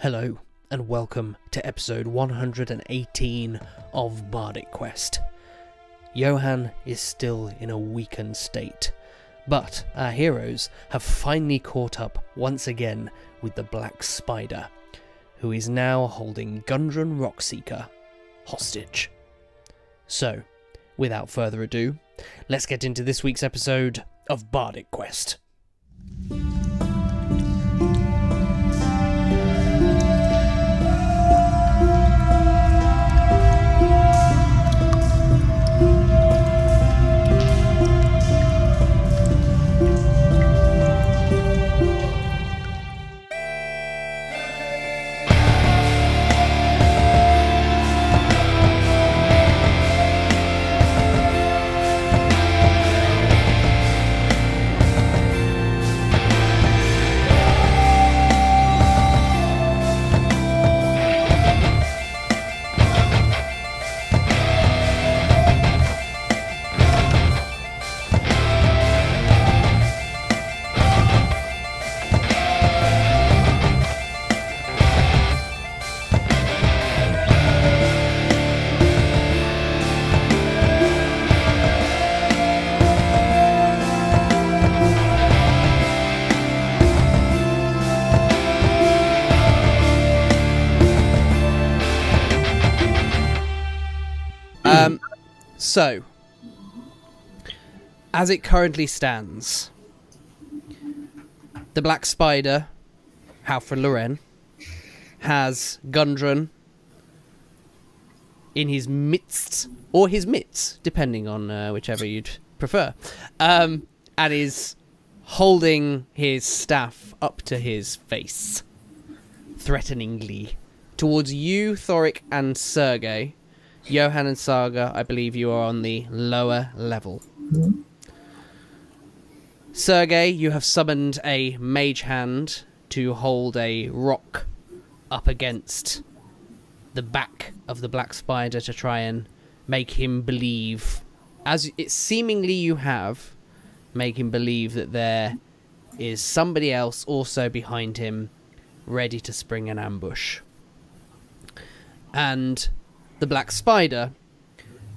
Hello, and welcome to episode 118 of Bardic Quest. Johann is still in a weakened state, but our heroes have finally caught up once again with the Black Spider, who is now holding Gundren Rockseeker hostage. So, without further ado, let's get into this week's episode of Bardic Quest. So, as it currently stands, the Black Spider, Halfred Loren, has Gundren in his midst, or his mitts, depending on whichever you'd prefer, and is holding his staff up to his face, threateningly, towards you, Thorik, and Sergei. Johann and Saga, I believe you are on the lower level. Mm-hmm. Sergei, you have summoned a mage hand to hold a rock up against the back of the Black Spider to try and make him believe, as it seemingly you have, make him believe that there is somebody else also behind him, ready to spring an ambush. And the Black Spider,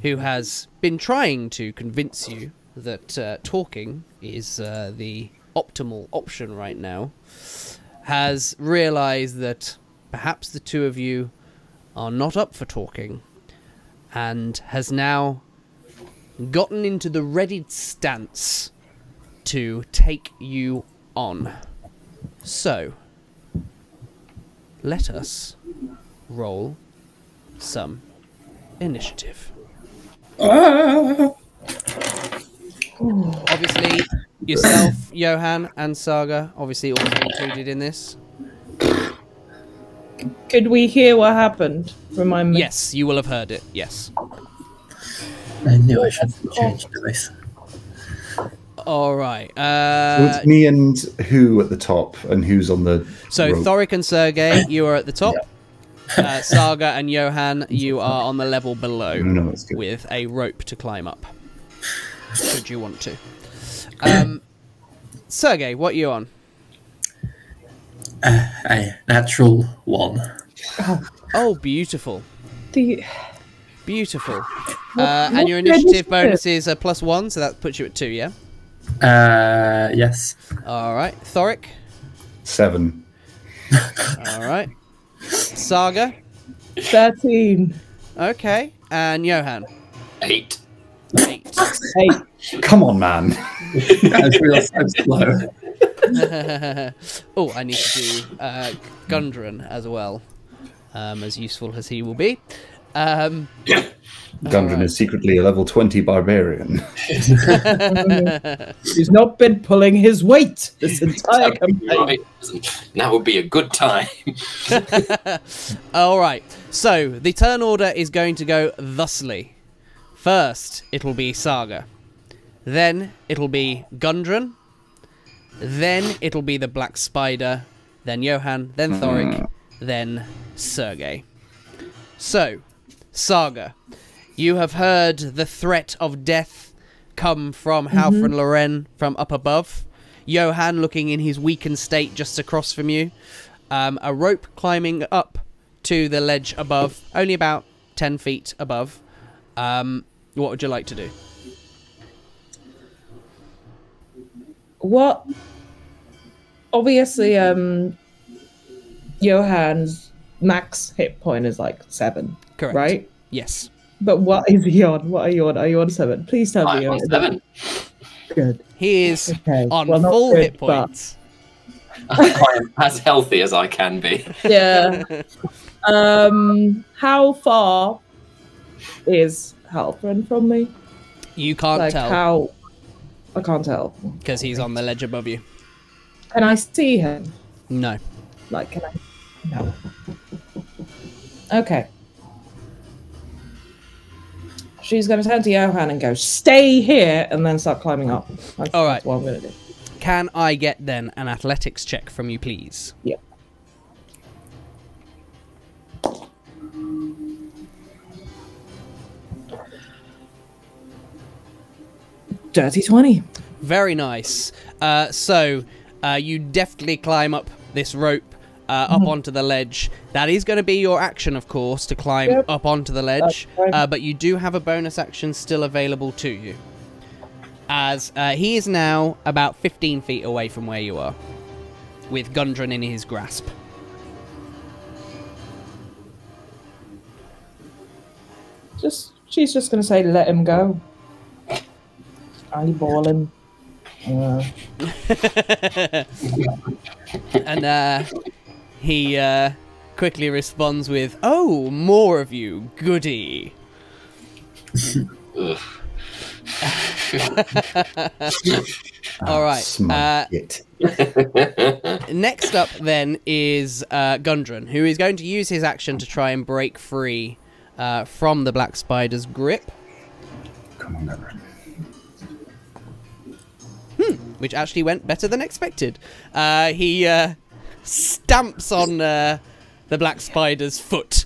who has been trying to convince you that talking is the optimal option right now, has realised that perhaps the two of you are not up for talking, and has now gotten into the readied stance to take you on. So, let us roll some initiative. Obviously, yourself, Johann, and Saga, obviously also included in this. Could we hear what happened? Remind me. Yes, you will have heard it, yes. I knew I should change place. Alright. So it's me and who at the top, and who's on the So, rope? Thorik and Sergei, you are at the top. Yeah. Saga and Johann, you are on the level below with a rope to climb up, should you want to. Sergei, what are you on? A natural 1. Oh, beautiful. Beautiful. What and your initiative bonus is a +1, so that puts you at 2, yeah? Yes. Alright. Thorik? 7. Alright. Saga? 13. Okay. And Johann? 8. 8. 8. Come on, man. I feel so slow. Oh, I need to do Gundren as well, as useful as he will be. Gundren is secretly a level 20 barbarian. He's not been pulling his weight this entire campaign. Now would be a good time. Alright, so the turn order is going to go thusly. First, it'll be Saga. Then, it'll be Gundren. Then, it'll be the Black Spider. Then Johann. Then Thorik. Then Sergei. So, Saga, you have heard the threat of death come from Halfred Loren from up above. Johann looking in his weakened state just across from you. a rope climbing up to the ledge above, only about 10 feet above. What would you like to do? What? Obviously, Johann's max hit point is like 7. Correct. Right? Yes. But what is he on? What are you on? Are you on 7? Please tell me I'm you're on 7. Good. He is Okay. on Well, not full good, hit points. I am as healthy as I can be. Yeah. How far is Halpern from me? You can't Like tell how? I can't tell. because he's on the ledge above you. Can I see him? No. Like, can I? No. Okay. She's going to turn to Johann and go, "Stay here," and then start climbing up. All right. That's what I'm going to do. Can I get then an athletics check from you, please? Yeah. Dirty 20. Very nice. So you deftly climb up this rope, up onto the ledge. That is going to be your action, of course, to climb up onto the ledge. But you do have a bonus action still available to you. As he is now about 15 feet away from where you are, with Gundren in his grasp. She's just going to say, "Let him go." Eyeballing. And he quickly responds with, "Oh, more of you, goody." All right. Next up then is Gundren, who is going to use his action to try and break free from the black spider's grip. Come on, Gundren. Which actually went better than expected. He stamps on the black spider's foot,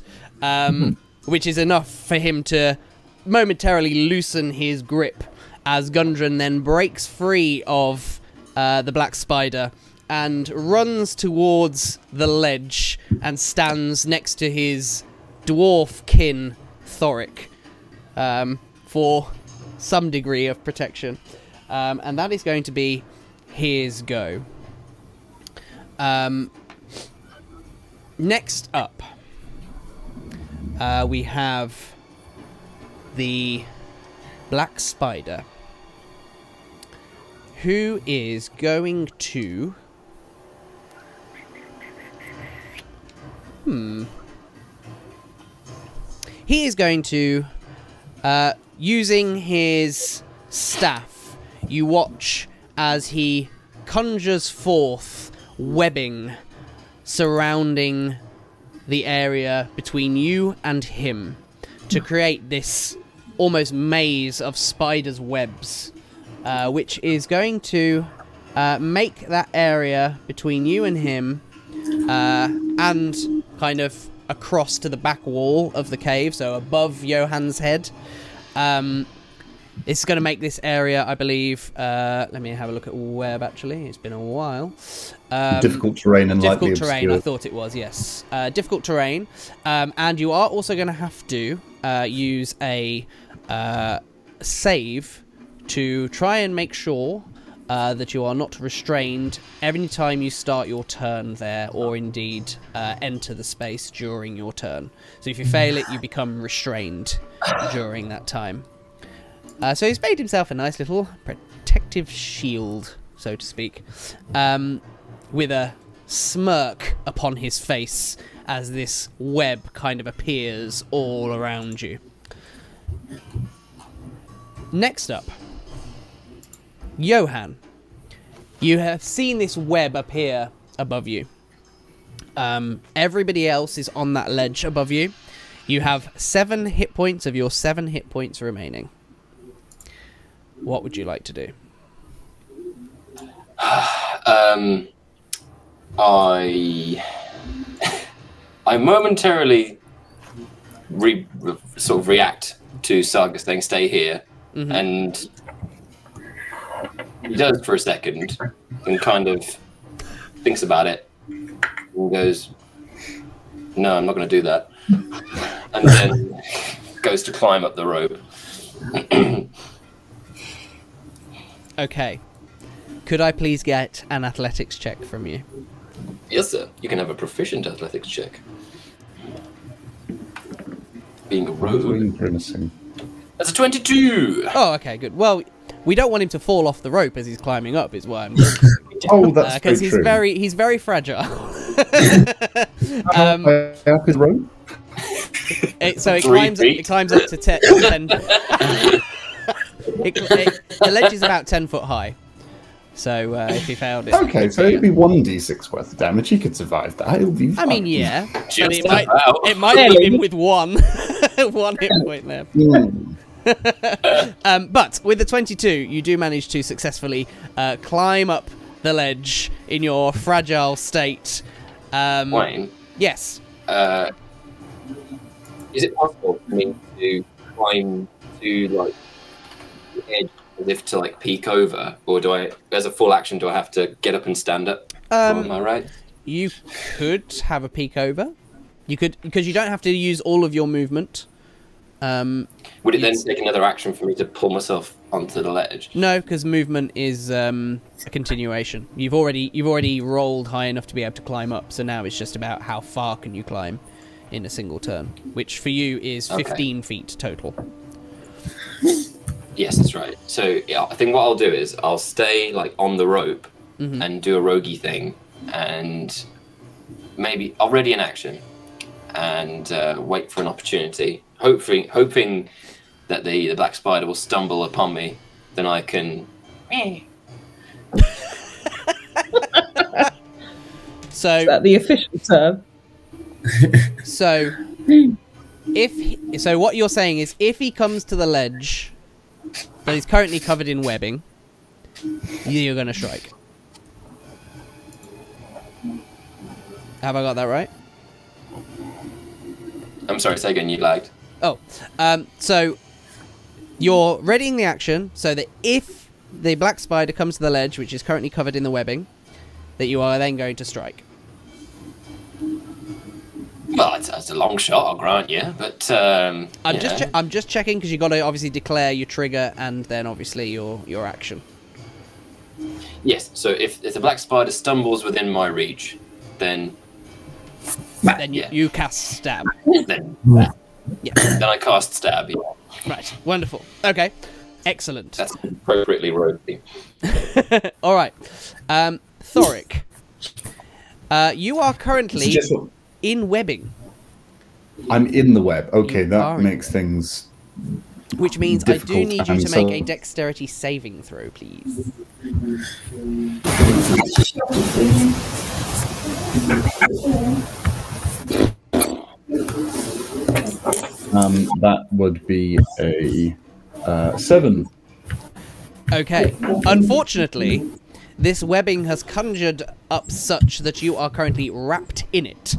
which is enough for him to momentarily loosen his grip, as Gundren then breaks free of the black spider and runs towards the ledge and stands next to his dwarf kin, Thorik, for some degree of protection. And that is going to be his go. Next up, we have the black spider, who is going to... He is going to, using his staff, you watch as he conjures forth webbing surrounding the area between you and him to create this almost maze of spiders' webs, which is going to make that area between you and him and kind of across to the back wall of the cave, so above Johann's head. It's going to make this area, I believe, let me have a look at web, actually. It's been a while. Difficult terrain and lightly difficult terrain, obscure. I thought it was, yes. Difficult terrain. And you are also going to have to use a save to try and make sure that you are not restrained every time you start your turn there, or indeed enter the space during your turn. So if you fail it, you become restrained during that time. So he's made himself a nice little protective shield, so to speak, with a smirk upon his face as this web kind of appears all around you. Next up, Johann. You have seen this web appear above you. Everybody else is on that ledge above you. You have 7 hit points of your 7 hit points remaining. What would you like to do? I momentarily sort of react to Saga's thing, "Stay here," and he does for a second and kind of thinks about it, and goes, "No, I'm not going to do that," and then goes to climb up the rope. Okay. Could I please get an athletics check from you? Yes, sir. You can have a proficient athletics check. Being a rogue. Grimacing. That's a 22! Oh, okay, good. Well, we don't want him to fall off the rope as he's climbing up, is why I'm Oh, that's because very true. he's very fragile. Up his rope? So it 3 climbs feet. up to 10. The ledge is about 10 foot high. So if he failed it, Okay, so it'd be 1d6 worth of damage. He could survive that. He'll be fine. I mean, yeah, but Just it might about. leave him with one hit point there. But with the 22, you do manage to successfully climb up the ledge in your fragile state. Wayne, Yes. is it possible for me to climb to, like, the edge as if to, like, peek over? Or do I, as a full action, do I have to get up and stand up? Am I right? You could have a peek over. You could, because you don't have to use all of your movement. Would it then take another action for me to pull myself onto the ledge? No, because movement is a continuation. You've already rolled high enough to be able to climb up, so now it's just about how far can you climb in a single turn, which for you is 15 feet total. Yes, that's right. So yeah, I think what I'll do is I'll stay like on the rope and do a roguey thing, and maybe I'll ready an action and wait for an opportunity, hoping that the black spider will stumble upon me. Then I can. So Is that the official term? So what you're saying is, if he comes to the ledge that is currently covered in webbing, you're going to strike. Have I got that right? I'm sorry, say again. You lagged. Oh, so you're readying the action so that if the black spider comes to the ledge, which is currently covered in the webbing, that you are then going to strike. Well, it's a long shot, I'll grant you, but I'm just checking because you got to obviously declare your trigger and then obviously your action. Yes. So if the black spider stumbles within my reach, then Then you cast stab. then Yeah. then I cast stab. Yeah. Right. Wonderful. Okay. Excellent. That's appropriately roguey. All right. Thorik, you are currently in webbing. I'm in the web. Okay, You are that in makes things. Which means I do Difficult, need you and to make so- a dexterity saving throw, please. That would be a 7. Okay. Unfortunately, this webbing has conjured up such that you are currently wrapped in it.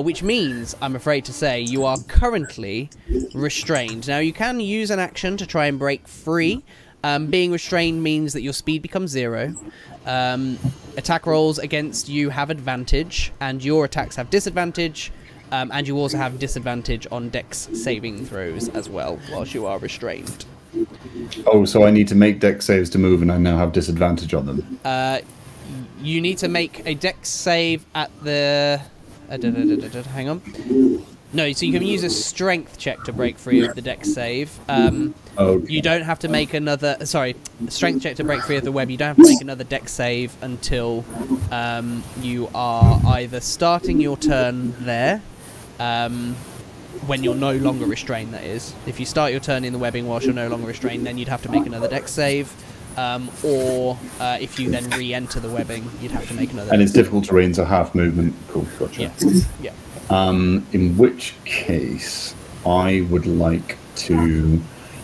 Which means, I'm afraid to say, you are currently restrained. Now, you can use an action to try and break free. Being restrained means that your speed becomes 0. Attack rolls against you have advantage, and your attacks have disadvantage. And you also have disadvantage on dex saving throws as well, whilst you are restrained. Oh, so I need to make dex saves to move, and I now have disadvantage on them. You need to make a dex save at the... hang on. No, so you can use a strength check to break free of the dex save. Okay. You don't have to make another... Sorry, strength check to break free of the web. You don't have to make another dex save until you are either starting your turn there, when you're no longer restrained, that is. If you start your turn in the webbing whilst you're no longer restrained, then you'd have to make another dex save. Or if you then re-enter the webbing, you'd have to make another. And it's difficult terrain, so half movement. Cool, gotcha. Yeah. In which case, I would like to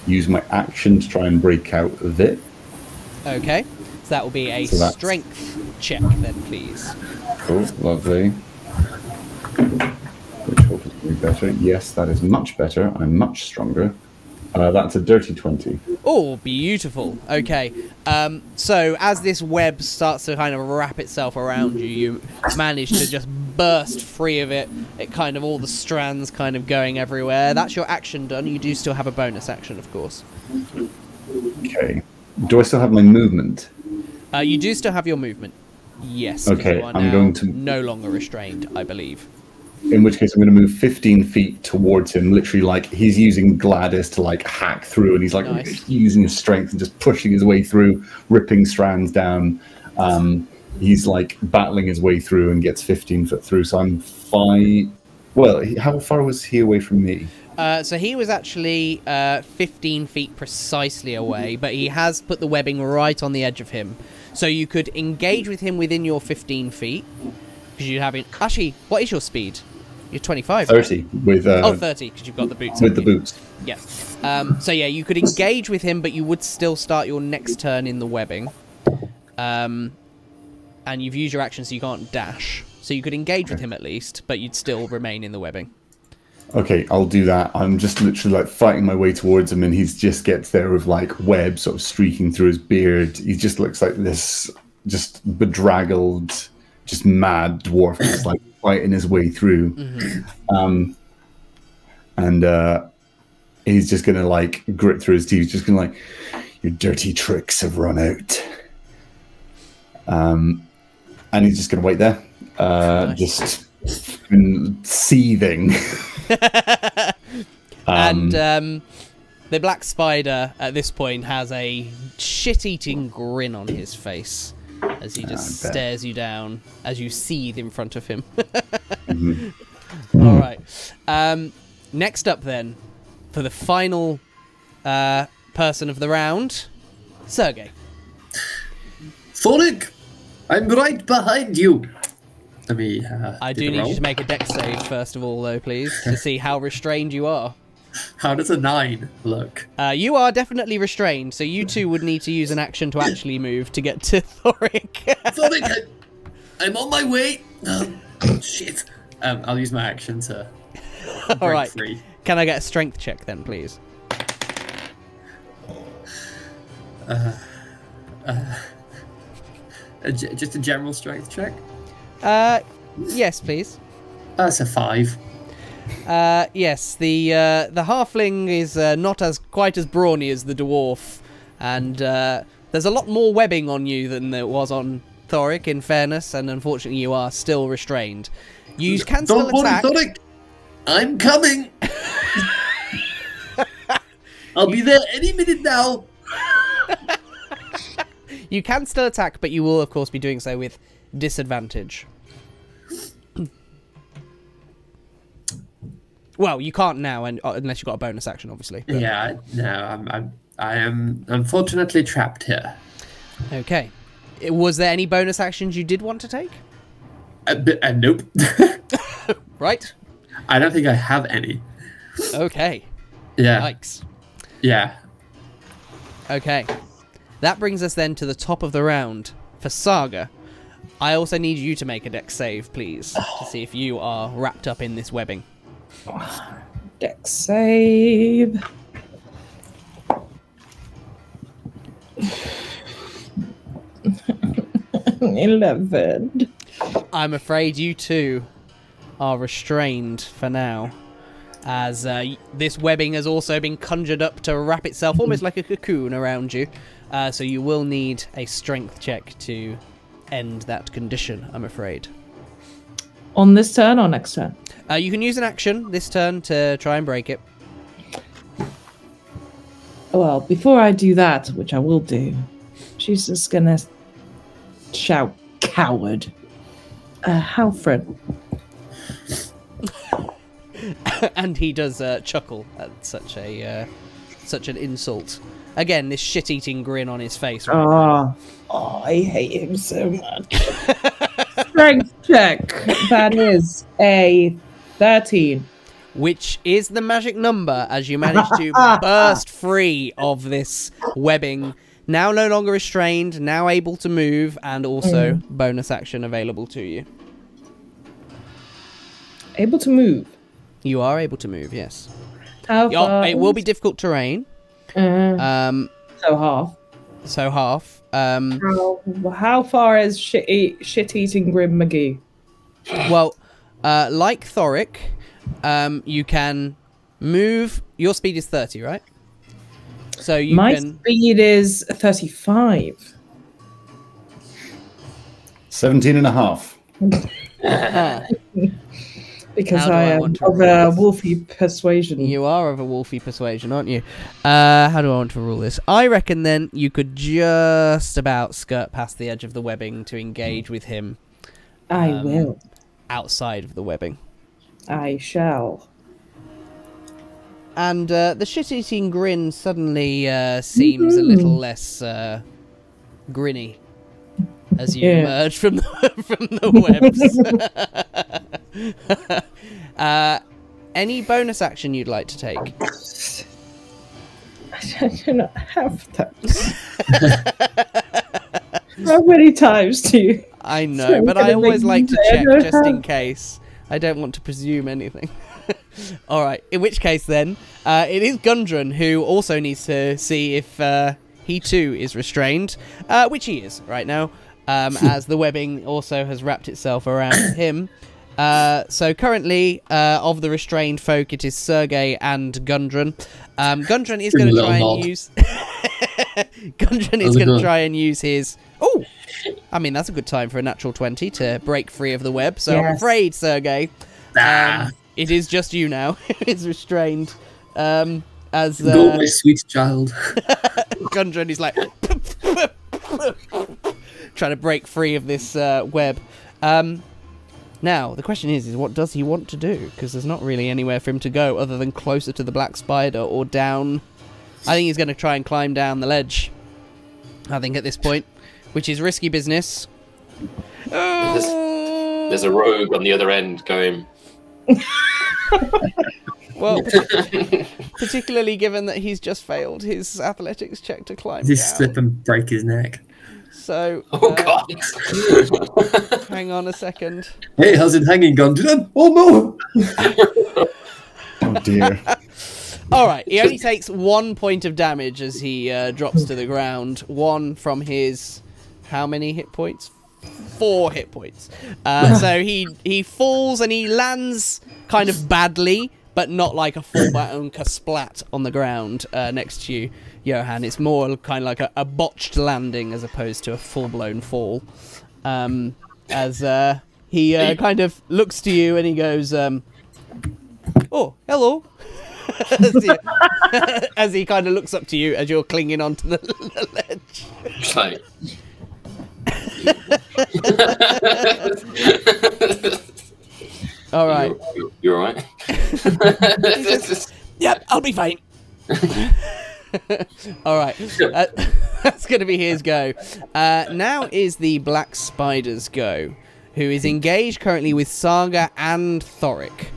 use my action to try and break out of it. Okay. So that will be a So strength check then, please. Cool, lovely. Which hopefully will be better. Yes, that is much better. I'm much stronger. That's a dirty 20. Oh, beautiful. Okay. So as this web starts to kind of wrap itself around you, you manage to just burst free of it. It kind of, all the strands kind of going everywhere. That's your action done. You do still have a bonus action, of course. Okay. Do I still have my movement? You do still have your movement. Yes. Okay, You are I'm now going to... no longer restrained, I believe. In which case, I'm going to move 15 feet towards him. Literally, like, he's using Gladys to, like, hack through, and he's, like, using his strength and just pushing his way through, ripping strands down. He's, like, battling his way through and gets 15 foot through, so I'm 5... Well, how far was he away from me? So he was actually 15 feet precisely away, but he has put the webbing right on the edge of him. So you could engage with him within your 15 feet. Because you have it. Actually, what is your speed? You're 25. 30 with. 30 because you've got the boots. With the boots. Yeah. So yeah, you could engage with him, but you would still start your next turn in the webbing. And you've used your action, so you can't dash. So you could engage with him at least, but you'd still remain in the webbing. Okay, I'll do that. I'm just literally like fighting my way towards him, and he just gets there with like web sort of streaking through his beard. He just looks like this just bedraggled, just mad dwarf that's like fighting his way through. And he's just gonna like grit through his teeth. He's just gonna like, your dirty tricks have run out. And he's just gonna wait there, just seething. And the black spider at this point has a shit-eating grin on his face as he just stares you down as you seethe in front of him. All right. Next up then, for the final person of the round, Sergei. Thorik, I'm right behind you. Let me. I do need you to make a dex save first of all, though, please, to see how restrained you are. How does a 9 look? You are definitely restrained, so you two would need to use an action to actually move to get to Thorik. Thorik, I'm on my way. Shit. I'll use my action to break free. Can I get a strength check then, please? Just a general strength check? Yes, please. That's a 5. Yes, the halfling is not quite as brawny as the dwarf, and there's a lot more webbing on you than there was on Thorik, in fairness, and unfortunately you are still restrained. You can still attack. Don't worry, Thorik. I'm coming. I'll be there any minute now. You can still attack, but you will, of course, be doing so with disadvantage. Well, you can't now, unless you've got a bonus action, obviously. But... Yeah, no, I am unfortunately trapped here. Okay. Was there any bonus actions you did want to take? Nope. Right. I don't think I have any. Okay. Yeah. Yikes. Yeah. Okay. That brings us then to the top of the round. For Saga, I also need you to make a dex save, please, to see if you are wrapped up in this webbing. Dex save. $11. I'm afraid you two are restrained for now, as this webbing has also been conjured up to wrap itself almost like a cocoon around you. So you will need a strength check to end that condition, I'm afraid. On this turn or next turn? You can use an action this turn to try and break it. Well, before I do that, which I will do, she's just gonna shout, "Coward!" Halfred. And he does chuckle at such an insult. Again, this shit-eating grin on his face. Right Oh, I hate him so much. Strength check. That is a 13. Which is the magic number as you manage to burst free of this webbing. Now no longer restrained, now able to move, and also bonus action available to you. Able to move? You are able to move, yes. How far? It will be difficult terrain. So half. So half. How far is shit-eating Grim McGee? Well, like Thorik, you can move. Your speed is 30, right? So you My can. speed is 35. 17 and a half. Because How do I I am want to of roll a this? wolfy persuasion. You are of a wolfy persuasion, aren't you? How do I want to rule this? I reckon then you could just about skirt past the edge of the webbing to engage with him. I will. Outside of the webbing. I shall. And the shit-eating grin suddenly seems a little less grinny as you emerge from the webs. Any bonus action you'd like to take? I do not have that. How many times do you? I know, but I always like to check just in case. I don't want to presume anything. All right. In which case, then, it is Gundren who also needs to see if he too is restrained, which he is right now, as the webbing also has wrapped itself around him. So currently, of the restrained folk, it is Sergei and Gundren. Gundren is going to try and use. Gundren is going to try and use his. Oh, I mean that's a good time for a natural 20 to break free of the web. So I'm afraid, Sergei, it is just you now. It's restrained. As go, my sweet child. Gundren is like trying to break free of this web. Now, the question is what does he want to do? Because there's not really anywhere for him to go other than closer to the black spider or down. I think he's going to try and climb down the ledge. I think at this point, which is risky business. There's a rogue on the other end going... Well, particularly given that he's just failed his athletics check to climb Just down. slip and break his neck. So, Oh, God. hang on a second. Hey, how's it hanging, Gundren? Oh, no! Oh, dear. All right, he only takes 1 point of damage as he drops to the ground. 1 from his... How many hit points? 4 hit points. So he falls and he lands kind of badly, but not like a full-blown splat on the ground next to you, Johann. It's more kind of like a botched landing as opposed to a full-blown fall. As he kind of looks to you and he goes, oh, hello. As he kind of looks up to you as you're clinging onto the ledge. It's like... All right. You're all right? Yep, I'll be fine. All right. That's going to be his go. Now is the Black Spider's go, who is engaged currently with Saga and Thorik.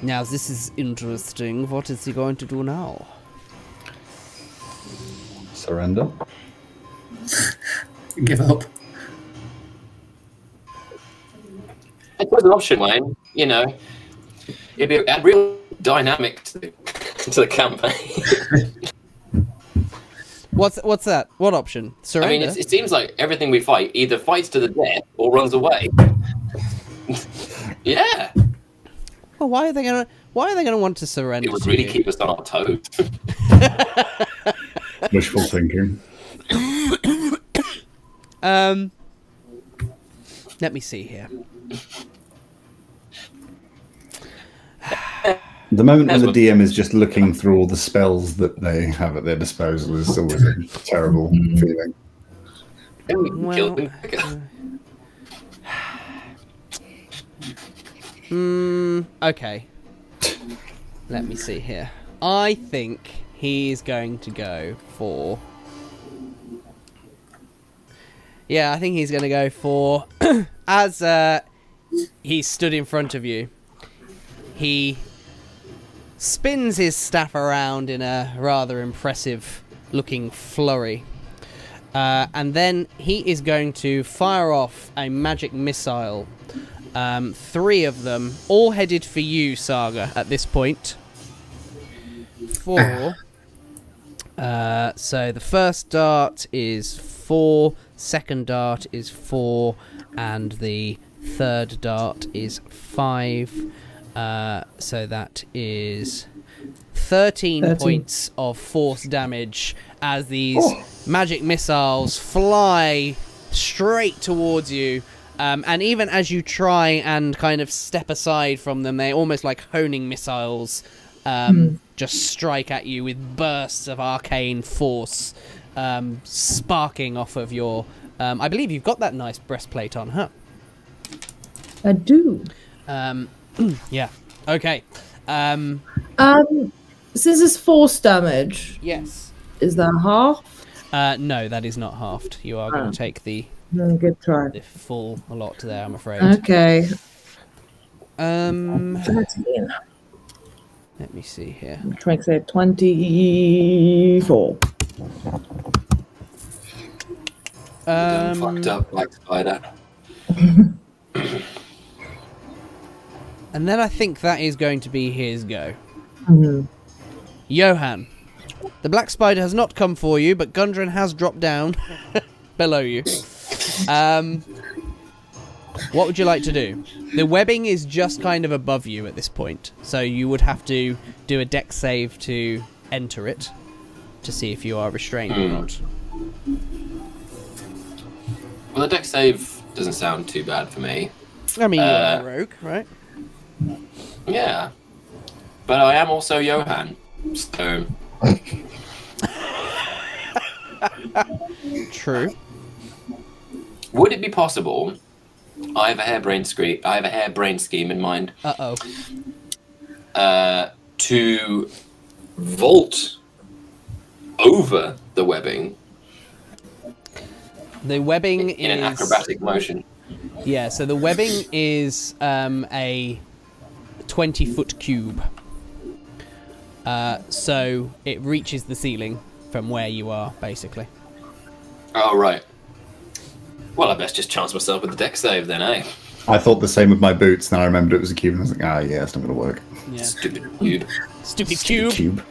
Now, this is interesting. What is he going to do now? Surrender. Give up. It was an option, Wayne. You know, it'd be a real dynamic to the campaign. What's that? What option? Surrender? I mean, it seems like everything we fight either fights to the death or runs away. Yeah. Well, why are they gonna want to surrender? It would to really you? keep us on our toes. Wishful thinking. Let me see here. The moment when the DM is just looking through all the spells that they have at their disposal is always a terrible feeling. Then we can kill them. Okay. Let me see here. I think he's going to go for... Yeah, I think he's going to go for... As he stood in front of you, he spins his staff around in a rather impressive looking flurry. And then he is going to fire off a magic missile. 3 of them, all headed for you, Saga, at this point. For So the first dart is 4, second dart is 4, and the third dart is 5. So that is 13 points of force damage as these magic missiles fly straight towards you. And even as you try and kind of step aside from them, they're almost like honing missiles, just strike at you with bursts of arcane force, sparking off of your... I believe you've got that nice breastplate on, huh? I do. Yeah. Okay. Since it's force damage, Yes. is that half? No, that is not halved. You are going to take the Good try. full lot there, I'm afraid. Okay. 13. Let me see here. Which makes it 24. Done fucked up like spider. And then I think that is going to be his go. Mm-hmm. Johann, the black spider has not come for you, but Gundren has dropped down below you. What would you like to do? The webbing is just kind of above you at this point, so you would have to do a dex save to enter it to see if you are restrained or not. Well, the dex save doesn't sound too bad for me. I mean, you're a rogue, right? Yeah. But I am also Johann, so... True. Would it be possible... I have a harebrained scheme in mind. Uh-oh. To vault over the webbing. The webbing in an acrobatic motion. Yeah, so the webbing is a 20-foot cube. So it reaches the ceiling from where you are, basically. Oh, right. Well, I best just chance myself with the deck save then, eh? I thought the same with my boots, and I remembered it was a cube, and I was like, yeah, it's not going to work. Yeah. Stupid cube. Stupid cube. Cube.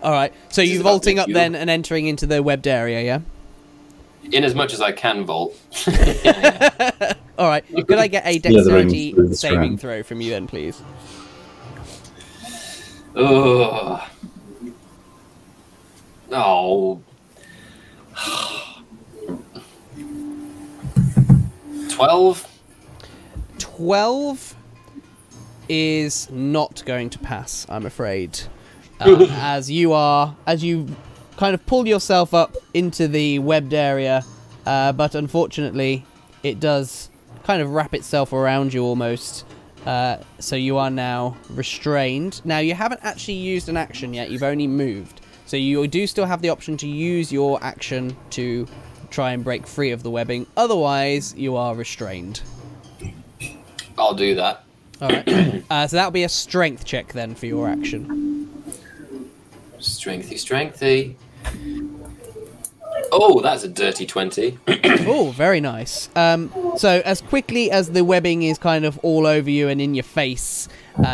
Alright, so you're vaulting up then and entering into the webbed area, yeah? In as much as I can vault. Alright, could I get a dexterity saving throw from you then, please? Oh. 12? 12 is not going to pass, I'm afraid. As you kind of pull yourself up into the webbed area, but unfortunately it does kind of wrap itself around you almost. So you are now restrained. Now, you haven't actually used an action yet, you've only moved. So you do still have the option to use your action to try and break free of the webbing. Otherwise, you are restrained. I'll do that. Alright. So that'll be a strength check then for your action. Strengthy. Oh, that's a dirty 20. Oh, very nice. So as quickly as the webbing is kind of all over you and in your face,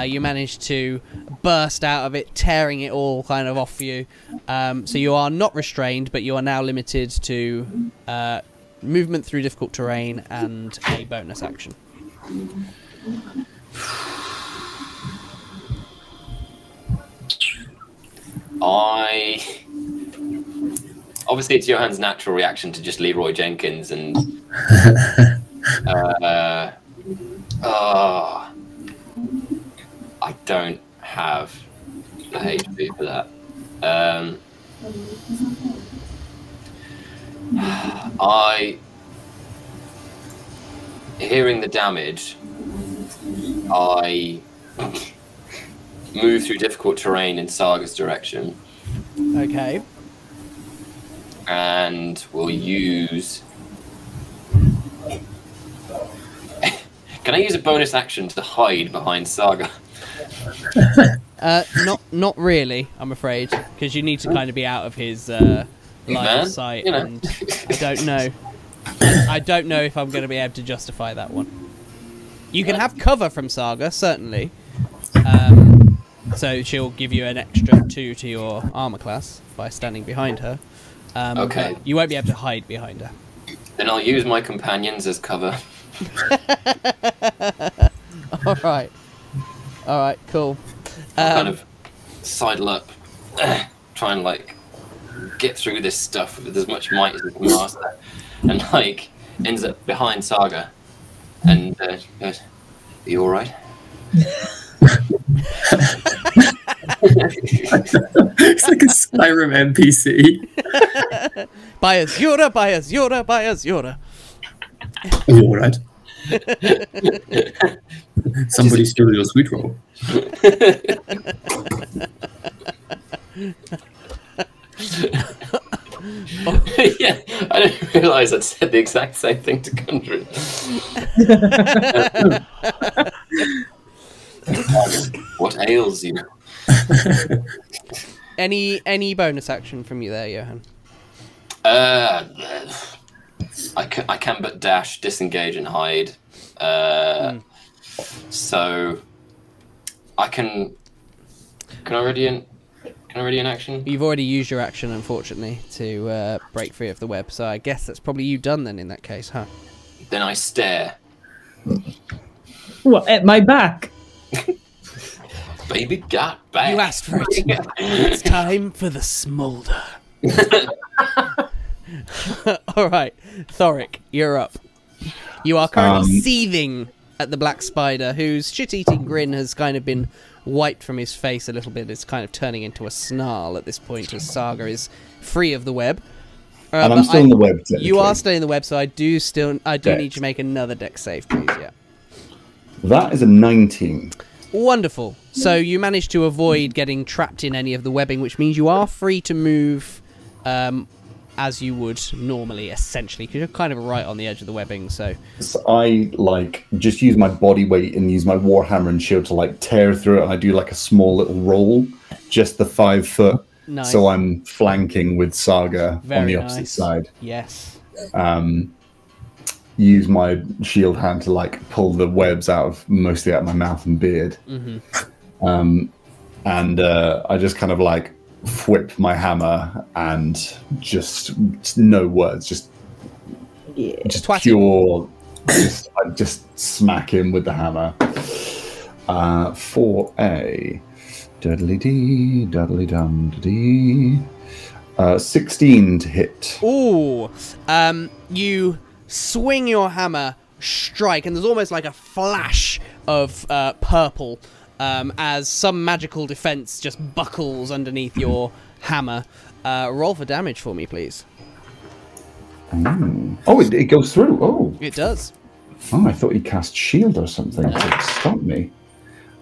you manage to burst out of it, tearing it all kind of off you. So you are not restrained, but you are now limited to movement through difficult terrain and a bonus action. Obviously, it's Johann's natural reaction to just Leroy Jenkins and... I don't have the HP for that. Hearing the damage, I move through difficult terrain in Saga's direction. Okay. And we'll use... Can I use a bonus action to hide behind Saga? Not really, I'm afraid, because you need to kind of be out of his line of sight, you know. And I don't know. I don't know if I'm going to be able to justify that one. You can have cover from Saga, certainly. So she'll give you an extra 2 to your armor class by standing behind her. Okay. But you won't be able to hide behind her. Then I'll use my companions as cover. Alright. Alright, cool. Kind of sidle up, try and like get through this stuff with as much might as we can master, and like ends up behind Saga, and goes, "Are you all right?" It's like a Skyrim NPC. Buy us Yoda, buy us Yoda, buy us Yoda. Are you all right? Somebody stole your sweet roll. Yeah, I didn't realise I'd said the exact same thing to Gundren. What ails you? Any bonus action from you there, Johann? I can but dash, disengage, and hide. So I can I ready an action? You've already used your action, unfortunately, to break free of the web. So I guess that's probably you done then in that case, huh? Then I stare. What, at my back? Baby got back. You asked for it. It's time for the smolder. All right, Thorik, you're up. You are currently seething at the black spider, whose shit-eating grin has kind of been wiped from his face a little bit. It's kind of turning into a snarl at this point as Saga is free of the web. And I'm still in the web, technically. You are still in the web, so I do need you to make another dex save, please. Yeah. That is a 19. Wonderful. So you managed to avoid getting trapped in any of the webbing, which means you are free to move as you would normally, essentially, because you're kind of right on the edge of the webbing. So I just use my body weight and use my warhammer and shield to tear through it, and I do a small little roll, just the 5 foot. Nice. So I'm flanking with Saga Very on the opposite nice. side. Yes. Use my shield hand to pull the webs mostly out of my mouth and beard. Mm-hmm. And I just kind of whip my hammer and just no words, just pure. I just smack him with the hammer for a dudley dee 16 to hit. Ooh. You swing your hammer, strike, and there's almost like a flash of purple as some magical defense just buckles underneath your hammer. Roll for damage for me, please. Oh, it goes through. Oh, it does. Oh, I thought he cast shield or something to stop me.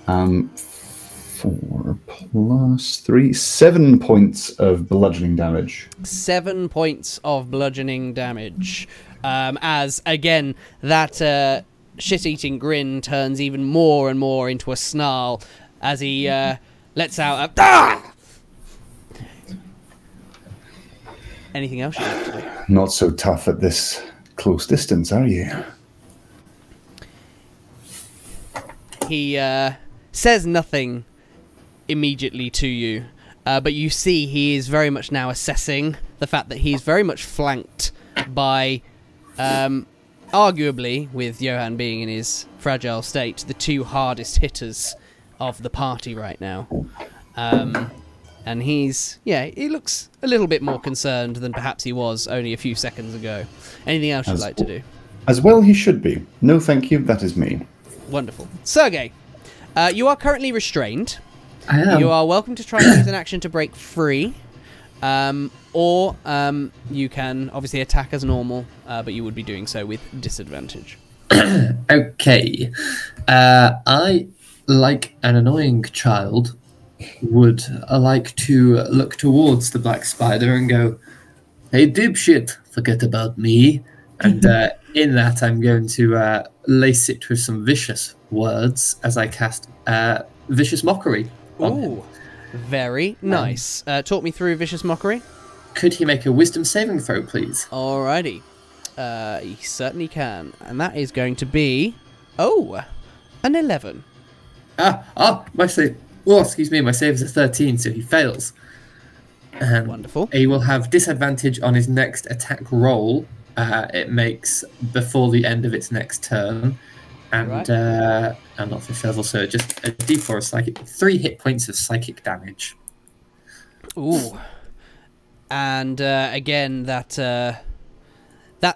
4 plus 3, 7 points of bludgeoning damage. 7 points of bludgeoning damage. As, again, that shit-eating grin turns even more and more into a snarl as he lets out a... Ah! Anything else you'd like to do? Not so tough at this close distance, are you? He says nothing immediately to you, but you see he is very much now assessing the fact that he's very much flanked by... arguably, with Johann being in his fragile state, the 2 hardest hitters of the party right now. And he looks a little bit more concerned than perhaps he was only a few seconds ago. Anything else you'd like to do? As well he should be. No thank you, that is me. Wonderful. Sergei, you are currently restrained. I am. You are welcome to try and use an action to break free. Or you can obviously attack as normal, but you would be doing so with disadvantage. Okay. I, like an annoying child, would like to look towards the black spider and go, "Hey, dipshit, forget about me." And in that, I'm going to lace it with some vicious words as I cast Vicious Mockery on him. Ooh, very nice. Talk me through Vicious Mockery. Could he make a wisdom saving throw, please? Alrighty. He certainly can. And that is going to be... Oh, an 11. My save. Oh, excuse me, my save is a 13, so he fails. Wonderful. He will have disadvantage on his next attack roll. It makes before the end of its next turn. And Right. I'm not fifth level, so just a d4 of psychic. 3 hit points of psychic damage. Ooh. And again, that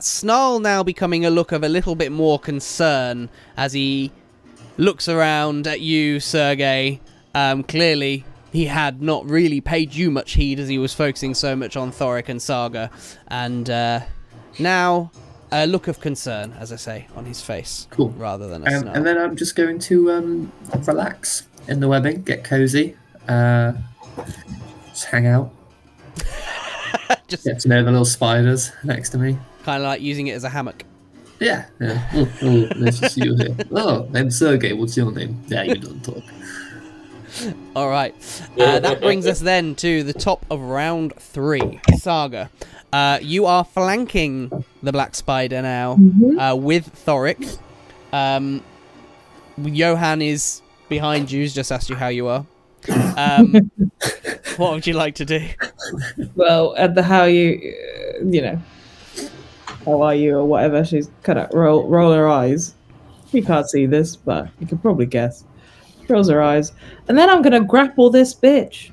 snarl now becoming a look of a little bit more concern as he looks around at you, Sergei. Clearly, he had not really paid you much heed as he was focusing so much on Thorik and Saga. And now, a look of concern, as I say, on his face. Cool. Rather than a snarl. And then I'm just going to relax in the webbing, get cozy, just hang out. Just Get to know the little spiders next to me. kind of like using it as a hammock. Yeah. Oh, nice to see you here. Oh, I'm Sergei. What's your name? Yeah, you don't talk. All right. That brings us then to the top of round 3. Saga. You are flanking the Black Spider now with Thorik. Johann is behind you. He's just asked you how you are. What would you like to do? Well, at the how you know, how are you or whatever, she's kind of roll her eyes. You can't see this, but you can probably guess. Rolls her eyes. And then I'm going to grapple this bitch.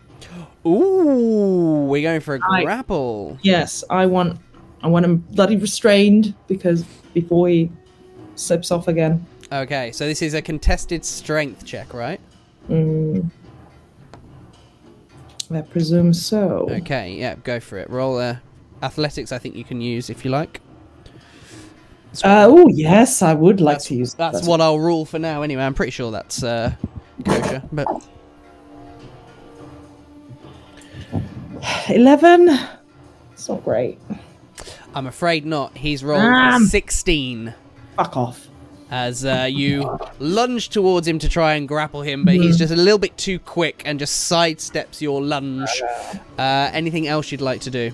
Ooh, we're going for a grapple. Yes, I want him bloody restrained because before he slips off again. Okay, so this is a contested strength check, right? I presume so. Okay, yeah, go for it. Roll athletics, I think you can use if you like. Oh, yes, I would like to use that. That's what I'll rule for now anyway. I'm pretty sure that's kosher, but 11? It's not great. I'm afraid not. He's rolled a 16. Fuck off. As you lunge towards him to try and grapple him, but he's just a little bit too quick and just sidesteps your lunge. Anything else you'd like to do?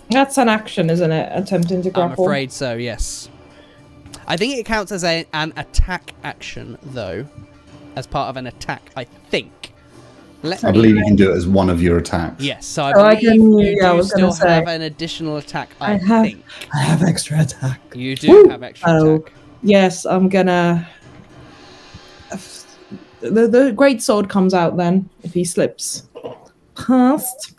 That's an action, isn't it? Attempting to grapple. I'm afraid so, yes. I think it counts as an attack action, though. As part of an attack, I think. I believe you can do it as one of your attacks. Yes, so I believe you do still say, have an additional attack, I think. I have extra attack. You do have extra attack. Yes, I'm gonna... The great sword comes out then, if he slips past.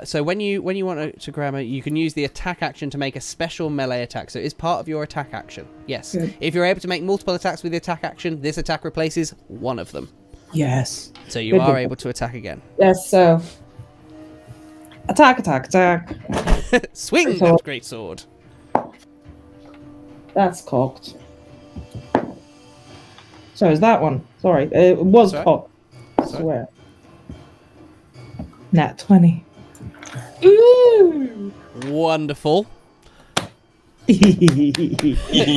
So when you want to grab it, you can use the attack action to make a special melee attack. So it is part of your attack action. Yes. Good. If you're able to make multiple attacks with the attack action, this attack replaces one of them. Yes. So you are able to attack again. Yes, so... Attack. Swing that great sword. That's cocked. So is that one. Sorry, it was cocked. I swear. Nat 20. Ooh! Wonderful.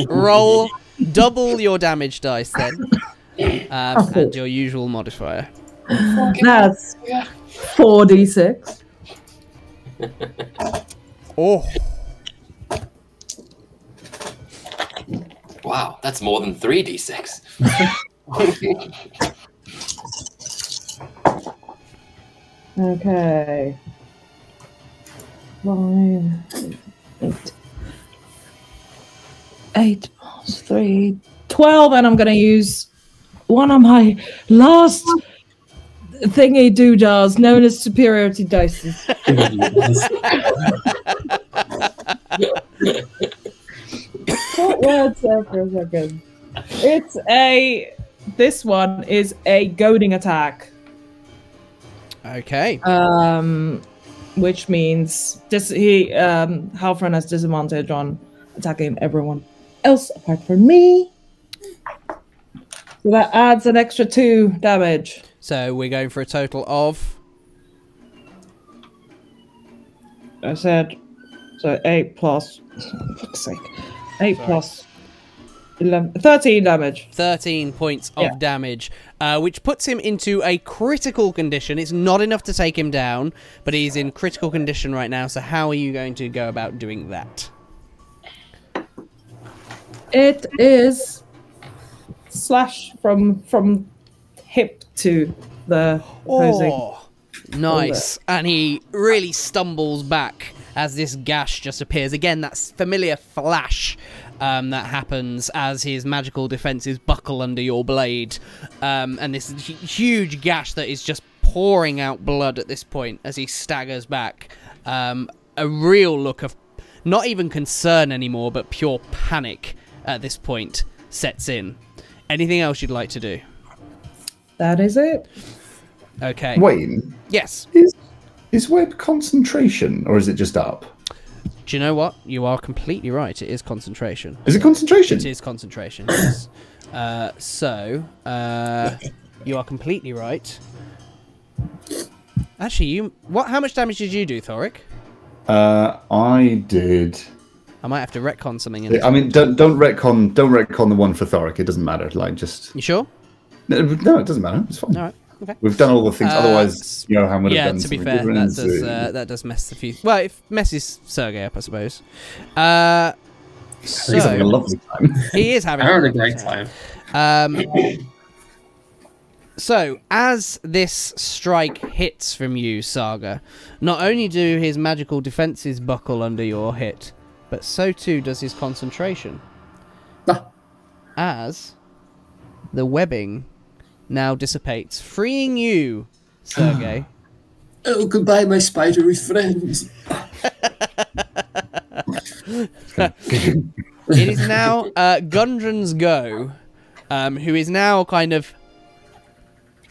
Roll double your damage dice then. And your usual modifier. That's 4d6. Oh. Wow, that's more than 3d6. Okay. 5, 8 plus 3, 12, and I'm going to use one of my last thingy doodahs known as superiority dice. What words there for a second? This one is a goading attack. Okay. Which means Halfran has disadvantage on attacking everyone else apart from me. So that adds an extra 2 damage. So we're going for a total of... I said, so 8 plus, for fuck's sake, 8 plus 11, 13 damage. 13 points of damage, which puts him into a critical condition. It's not enough to take him down, but he's in critical condition right now, so how are you going to go about doing that? It is slash from hip to the opposing. Oh, nice. And he really stumbles back as this gash just appears. Again, that familiar flash that happens as his magical defenses buckle under your blade. And this huge gash that is just pouring out blood at this point as he staggers back. A real look of not even concern anymore, but pure panic at this point sets in. Anything else you'd like to do? That is it. Okay. Wayne? Yes. Is web concentration, or is it just up? Do you know what? You are completely right. It is concentration. Is it concentration? It is concentration, yes. You are completely right. Actually, how much damage did you do, Thorik? I did. I might have to retcon something in this. I mean, don't retcon the one for Thorik. It doesn't matter. Like, just. You sure? No, it doesn't matter. It's fine. All right. Okay. We've done all the things. Otherwise, Johann would have done. Yeah, to be something fair, different. that does mess the few. Well, it messes Sergei up, I suppose. He's having a lovely time. He is having a great time. So, as this strike hits from you, Saga, not only do his magical defenses buckle under your hit, but so too does his concentration. As the webbing now dissipates, freeing you, Sergei. Oh, goodbye, my spidery friends. It is now Gundren's go, who is now kind of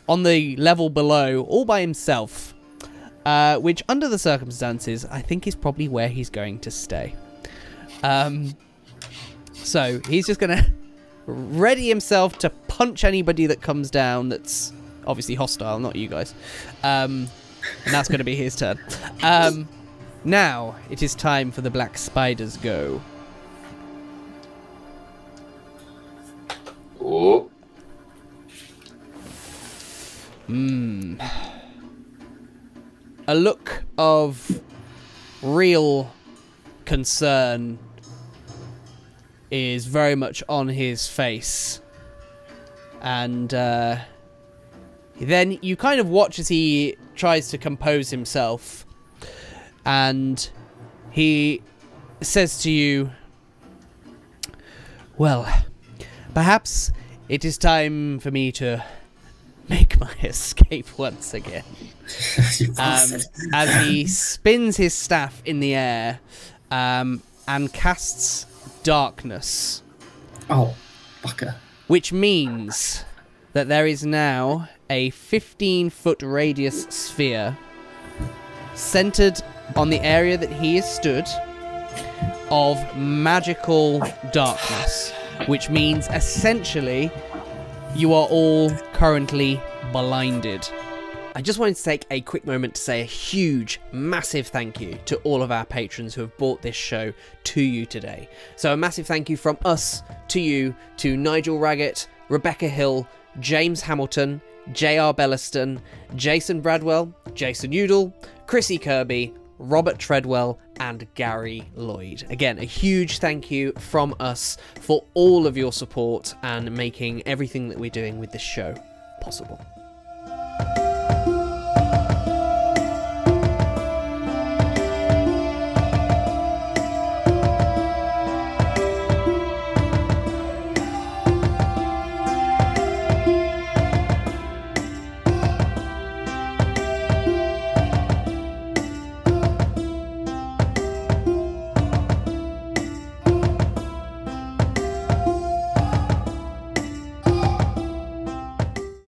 on the level below, all by himself, which, under the circumstances, I think is probably where he's going to stay. So, he's just going to ready himself to punch anybody that comes down that's obviously hostile, not you guys. And that's going to be his turn. Now, it is time for the Black Spider's go. Oh. A look of real concern is very much on his face. And then you kind of watch as he tries to compose himself. And he says to you, well, perhaps it is time for me to make my escape once again. As he spins his staff in the air and casts darkness. Oh, fucker. Which means that there is now a 15-foot radius sphere centered on the area that he has stood of magical darkness, which means essentially you are all currently blinded. I just wanted to take a quick moment to say a huge, massive thank you to all of our patrons who have brought this show to you today. So a massive thank you from us to you, to Nigel Raggett, Rebecca Hill, James Hamilton, J.R. Belliston, Jason Bradwell, Jason Udall, Chrissy Kirby, Robert Treadwell, and Gary Lloyd. Again, a huge thank you from us for all of your support and making everything that we're doing with this show possible.